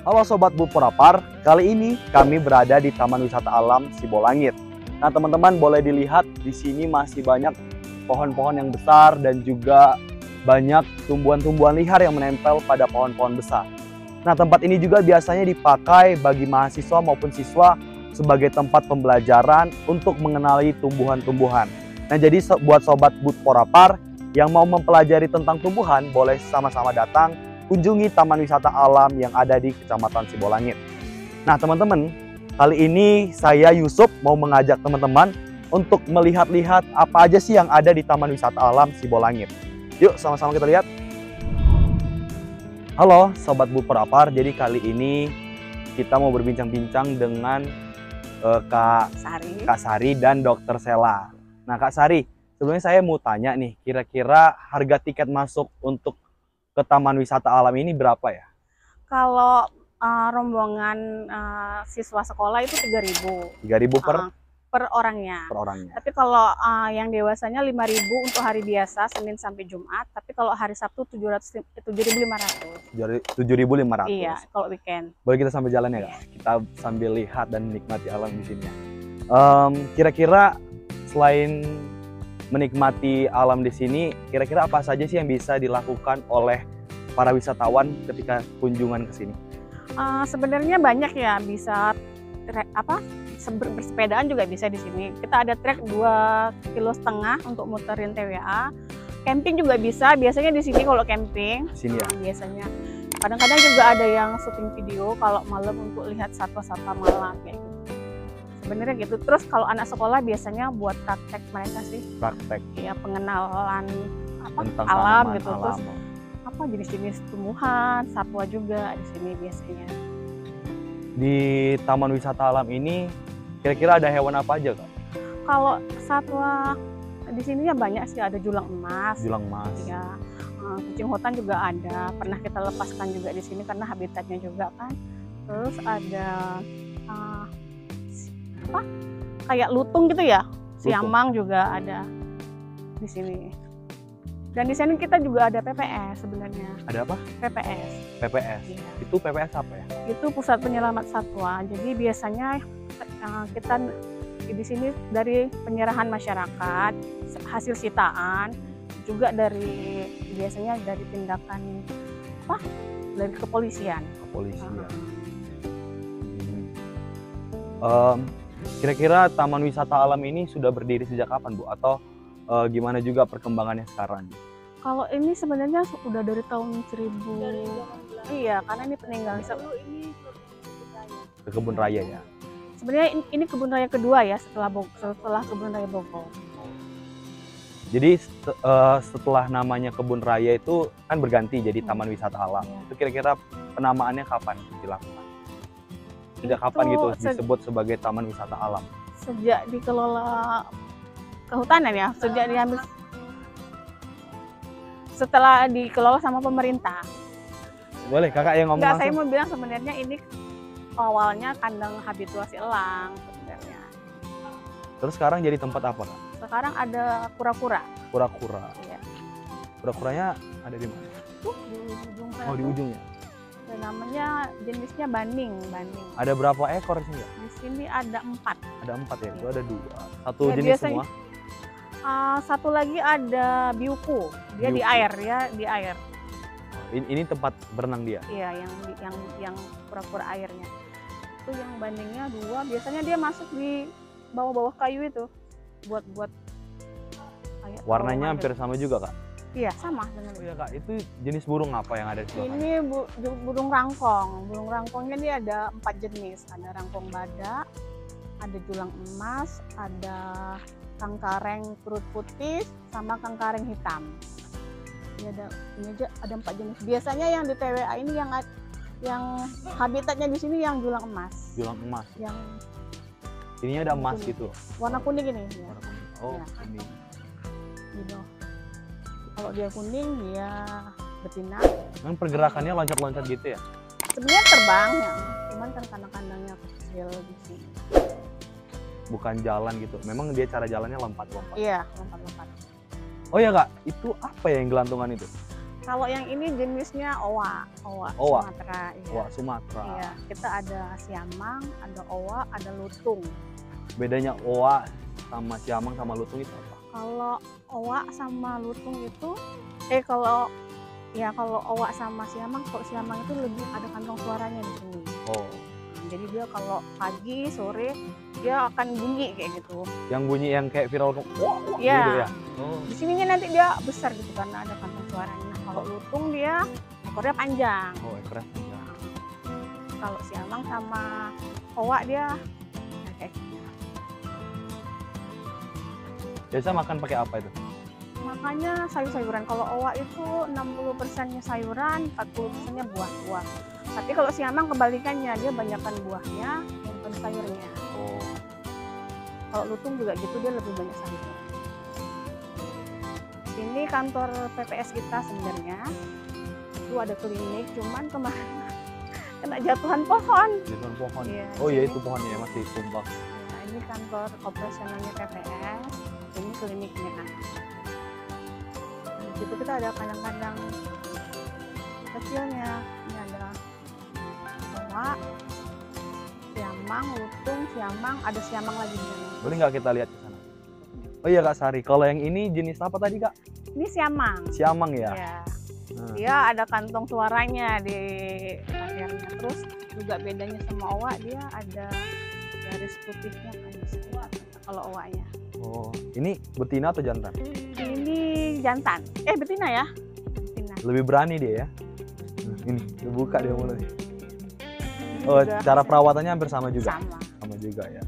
Halo Sobat Buporapar, kali ini kami berada di Taman Wisata Alam Sibolangit. Nah teman-teman boleh dilihat di sini masih banyak pohon-pohon yang besar dan juga banyak tumbuhan-tumbuhan liar yang menempel pada pohon-pohon besar. Nah tempat ini juga biasanya dipakai bagi mahasiswa maupun siswa sebagai tempat pembelajaran untuk mengenali tumbuhan-tumbuhan. Nah jadi buat Sobat Buporapar yang mau mempelajari tentang tumbuhan boleh sama-sama datang kunjungi Taman Wisata Alam yang ada di Kecamatan Sibolangit. Nah teman-teman, kali ini saya Yusuf mau mengajak teman-teman untuk melihat-lihat apa aja sih yang ada di Taman Wisata Alam Sibolangit. Yuk sama-sama kita lihat. Halo Sobat Buporapar, jadi kali ini kita mau berbincang-bincang dengan Kak Sari dan Dokter Sela. Nah Kak Sari, sebelumnya saya mau tanya nih, kira-kira harga tiket masuk untuk ke Taman Wisata Alam ini berapa ya? Kalau rombongan siswa sekolah itu 3.000. 3.000 per orangnya. Per orangnya. Tapi kalau yang dewasanya 5.000 untuk hari biasa Senin sampai Jumat. Tapi kalau hari Sabtu 7.500. 7.500. Iya, kalau weekend. Boleh kita sambil jalan ya, Kak? Kita sambil lihat dan menikmati alam di sini. Kira-kira selain menikmati alam di sini, kira-kira apa saja sih yang bisa dilakukan oleh para wisatawan ketika kunjungan ke sini? Sebenarnya banyak ya, bisa bersepedaan juga bisa di sini. Kita ada trek 2,5 km untuk muterin TWA. Camping juga bisa, biasanya di sini kalau camping. Sini ya? Biasanya. Kadang-kadang juga ada yang syuting video kalau malam untuk lihat satwa-satwa malam kayak gitu. Sebenarnya gitu. Terus kalau anak sekolah biasanya buat praktek mereka sih. Praktek. Ya pengenalan tentang alam gitu. Alam. Terus jenis-jenis tumbuhan, satwa juga di sini biasanya. Di Taman Wisata Alam ini kira-kira ada hewan apa aja, Kak? Kalau satwa di sini ya banyak sih, ada julang emas. Julang emas. Ya, kucing hutan juga ada. Pernah kita lepaskan juga di sini karena habitatnya juga kan. Terus ada kayak lutung gitu ya, siamang juga ada di sini. Dan di sini kita juga ada PPS sebenarnya. Ada apa? PPS. PPS. Iya. Itu PPS apa ya? Itu Pusat Penyelamat Satwa. Jadi biasanya kita di sini dari penyerahan masyarakat, hasil sitaan, juga dari biasanya dari tindakan dari kepolisian. Kepolisian. Kira-kira Taman Wisata Alam ini sudah berdiri sejak kapan, Bu? Atau gimana juga perkembangannya sekarang? Kalau ini sebenarnya sudah dari tahun 1000. Iya, karena ini peninggalan ke Kebun Raya ya. Sebenarnya ini Kebun Raya kedua ya setelah Kebun Raya Bogor. Jadi setelah namanya Kebun Raya itu kan berganti jadi Taman Wisata Alam. Iya. Itu kira-kira penamaannya kapan dilakukan? Sejak kapan gitu disebut sebagai Taman Wisata Alam? Sejak dikelola kehutanan ya, sejak diambil setelah dikelola sama pemerintah. Boleh kakak yang ngomong langsung? Saya mau bilang sebenarnya ini awalnya kandang habituasi elang sebenarnya. Terus sekarang jadi tempat apa, Kak? Sekarang ada kura-kura. Kura-kura. Iya. Kura-kuranya ada di mana? Di ujung sana. Oh, di ujungnya. Namanya jenisnya baning. Ada berapa ekor sih, Kak? Di sini ada 4. Ada 4 ya? Itu ada 2. Satu Ya, jenis biasanya, semua? satu lagi ada biuku. Dia Biuku. di air ya, di air. Ini tempat berenang dia? Iya, yang kura-kura airnya. Itu yang baningnya 2. Biasanya dia masuk di bawah-bawah kayu itu buat kayak warnanya hampir sama juga, Kak? Iya, sama dengan Oh iya, Kak, itu jenis burung apa yang ada di sebelah ini burung rangkong. Burung rangkongnya dia ada 4 jenis. Ada rangkong badak, ada julang emas, ada kangkareng perut putih, sama kangkareng hitam. Ini ada 4 jenis. Biasanya yang di TWA ini yang habitatnya di sini yang julang emas. Julang emas. Yang ininya ada emas kuning. gitu. Warna kuning ini. Ya. Warna kuning. Oh, Ya. kuning. Gitu. Kalau dia kuning dia betina. Memang pergerakannya loncat-loncat gitu ya? Sebenarnya terbang ya, cuman kan kandang-kandangnya kecil di sini. Bukan jalan gitu. Memang dia cara jalannya lompat-lompat. Iya, lompat-lompat. Oh ya, Kak, itu apa ya yang gelantungan itu? Kalau yang ini jenisnya owa Owa? Sumatera. Iya. Owa Sumatera. Iya, kita ada siamang, ada owa, ada lutung. Bedanya owa sama siamang sama lutung itu apa? Kalau owa sama lutung itu, kalau owa sama siamang, kalau siamang itu lebih ada kantong suaranya di sini. Oh, Jadi dia kalau pagi, sore, dia akan bunyi kayak gitu. yang bunyi yang kayak viral wah Iya. gitu ya? Oh, Di sininya nanti dia besar gitu karena ada kantong suaranya. Kalau lutung dia ekornya panjang. oh ekornya panjang. Kalau siamang sama owa dia ya kayak gitu. Biasa makan pakai apa itu? Makanya sayur-sayuran. Kalau owa itu 60%-nya sayuran, 40%-nya buah-buah. Tapi kalau siamang kebalikannya, dia banyakkan buahnya, bukan sayurnya. Oh, Kalau lutung juga gitu, dia lebih banyak sayur. Ini kantor PPS kita sebenarnya. Itu ada klinik, cuman kemarin kena jatuhan pohon. jatuhan pohon. Iya, Oh iya sini. itu pohonnya ya, masih tumbang. Nah, ini kantor operasionalnya PPS, ini kliniknya. Di situ kita ada kandang-kandang kecilnya. Ini ada owa, siamang, lutung, siamang, ada siamang lagi di sana. Boleh nggak kita lihat ke sana? Oh iya Kak Sari, kalau yang ini jenis apa tadi Kak? Ini siamang. Siamang ya? Ya. Nah, Dia ada kantong suaranya di lehernya. Terus juga bedanya sama owa, dia ada garis putihnya kan di sini. Kalau owanya. oh, ini betina atau jantan? Ini jantan. Betina ya? Betina. Lebih berani dia ya? Nah, ini, dibuka dia mulutnya. Ini Oh, juga cara perawatannya hampir sama juga? sama. Sama juga ya.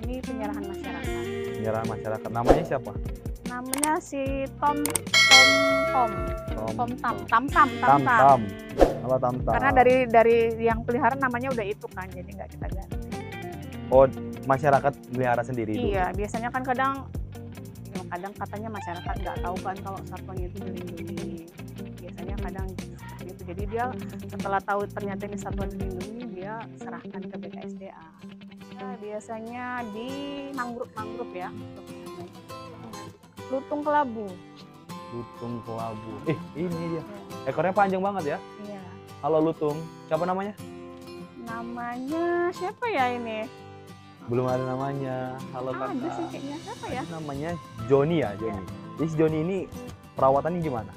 Ini penyerahan masyarakat. Penyerahan masyarakat. Namanya siapa? Namanya si Tam. Tam. Halo Tam. Karena dari yang pelihara namanya udah itu kan, jadi nggak kita ganti. Oh, masyarakat melihara sendiri dulu? Iya, biasanya kan kadang katanya masyarakat nggak tahu kan kalau satwanya itu dilindungi. Biasanya kadang seperti itu. Jadi dia setelah tahu ternyata ini satwa dilindungi, dia serahkan ke BKSDA. Nah, biasanya di mangrove ya. Lutung kelabu. Lutung kelabu. Ini dia. Ekornya panjang banget ya. Iya. Halo Lutung. Siapa namanya? Namanya siapa ya ini? Belum ada namanya. Halo Ada sih Kakak. kayaknya, siapa ya? Namanya Joni ya, Joni. Jadi si Joni ini perawatannya gimana?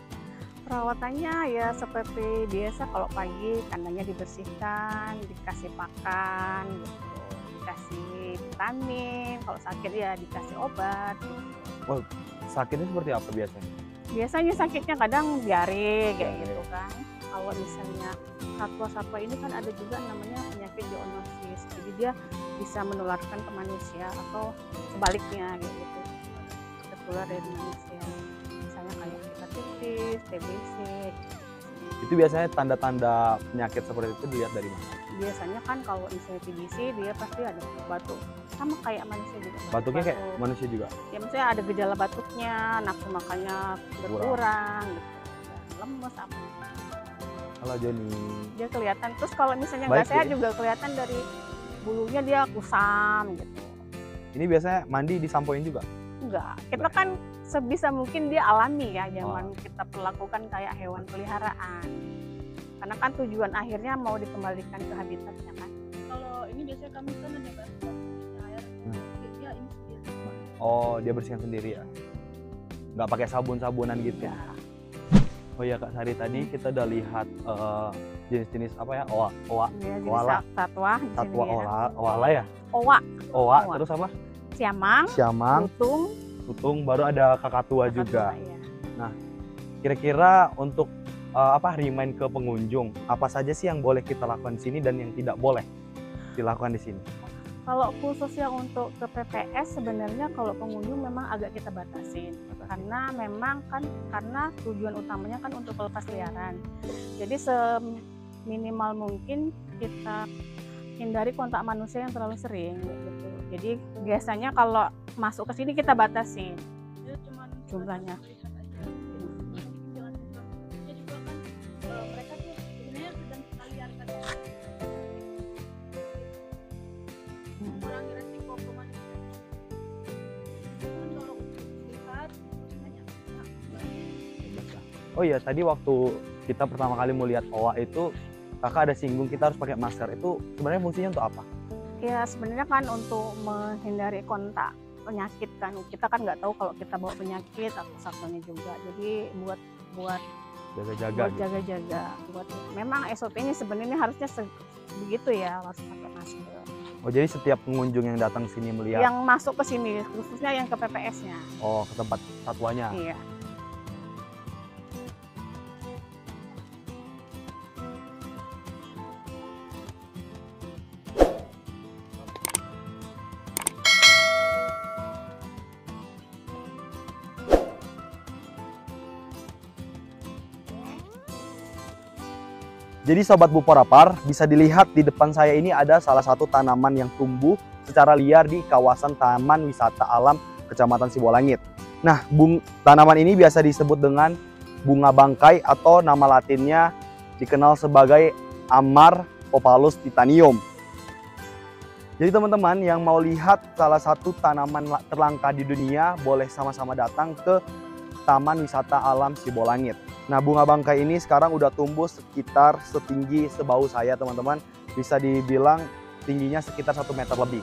Perawatannya ya seperti biasa, kalau pagi kandangnya dibersihkan, dikasih pakan gitu, dikasih vitamin, kalau sakit ya dikasih obat. Sakitnya seperti apa biasanya? Biasanya sakitnya kadang diare kayak gitu kan. Kalau misalnya satwa-satwa ini kan ada juga namanya penyakit zoonosis, jadi dia bisa menularkan ke manusia atau sebaliknya kayak gitu, tertular dari manusia. Misalnya kayak hepatitis, TBC. Itu biasanya tanda-tanda penyakit seperti itu dilihat dari mana? Biasanya kan kalau misalnya TBC dia pasti ada batuk, sama kayak manusia juga. Batuknya kayak manusia juga? Ya misalnya ada gejala batuknya, nafsu makannya berkurang gitu, dan lemes apa. Halo Joni. Dia kelihatan, terus kalau misalnya Baik, nggak sehat ya. juga kelihatan dari bulunya dia kusam gitu. Ini biasanya mandi disampoin juga? Enggak, kita kan sebisa mungkin dia alami ya, jangan kita perlakukan kayak hewan peliharaan. Karena kan tujuan akhirnya mau dikembalikan ke habitatnya kan. Kalau ini biasanya kami kan ada bantuan air, dia ini sendiri. Oh, dia bersihkan sendiri ya? Nggak pakai sabun-sabunan gitu? Ya. Oh iya Kak Sari, tadi kita udah lihat jenis-jenis apa ya? Owa. Dia jadi Koala. satwa di sini Satwa ya. owa ya? Owa, Owa, Owa. terus apa? siamang, Siamang, lutung, lutung, baru ada kakatua juga. ya. Kira-kira untuk remind ke pengunjung, apa saja sih yang boleh kita lakukan di sini dan yang tidak boleh dilakukan di sini? Kalau khususnya untuk ke PPS sebenarnya kalau pengunjung memang agak kita batasin. Karena memang kan karena tujuan utamanya kan untuk pelepas liaran. Jadi seminimal mungkin kita hindari kontak manusia yang terlalu sering gitu. Jadi biasanya kalau masuk ke sini kita batasin Dia cuma jumlahnya. melihat aja. Jangan juga. Dia juga kan mereka tuh sebenarnya sedang kita liarkan. Mengurangi resiko ke manusia. Kan kalau lihat banyak. Oh iya, tadi waktu kita pertama kali mau lihat owa itu kakak ada singgung kita harus pakai masker. Itu sebenarnya fungsinya untuk apa? Ya sebenarnya kan untuk menghindari kontak penyakit kan. Kita kan nggak tahu kalau kita bawa penyakit atau satunya juga. Jadi buat Jaga-jaga gitu. jaga-jaga. Buat memang SOP-nya sebenarnya harusnya begitu ya, harus pakai masker. Oh jadi setiap pengunjung yang datang sini melihat Yang masuk ke sini khususnya yang ke PPS-nya. oh ke tempat satwanya. Iya. Jadi sobat Buporapar, bisa dilihat di depan saya ini ada salah satu tanaman yang tumbuh secara liar di kawasan Taman Wisata Alam Kecamatan Sibolangit. Nah, tanaman ini biasa disebut dengan bunga bangkai atau nama latinnya dikenal sebagai Amar Opalus titanium. Jadi teman-teman yang mau lihat salah satu tanaman terlangka di dunia, boleh sama-sama datang ke Taman Wisata Alam Sibolangit. Nah, bunga bangkai ini sekarang udah tumbuh sekitar setinggi sebahu saya teman-teman. Bisa dibilang tingginya sekitar 1 meter lebih.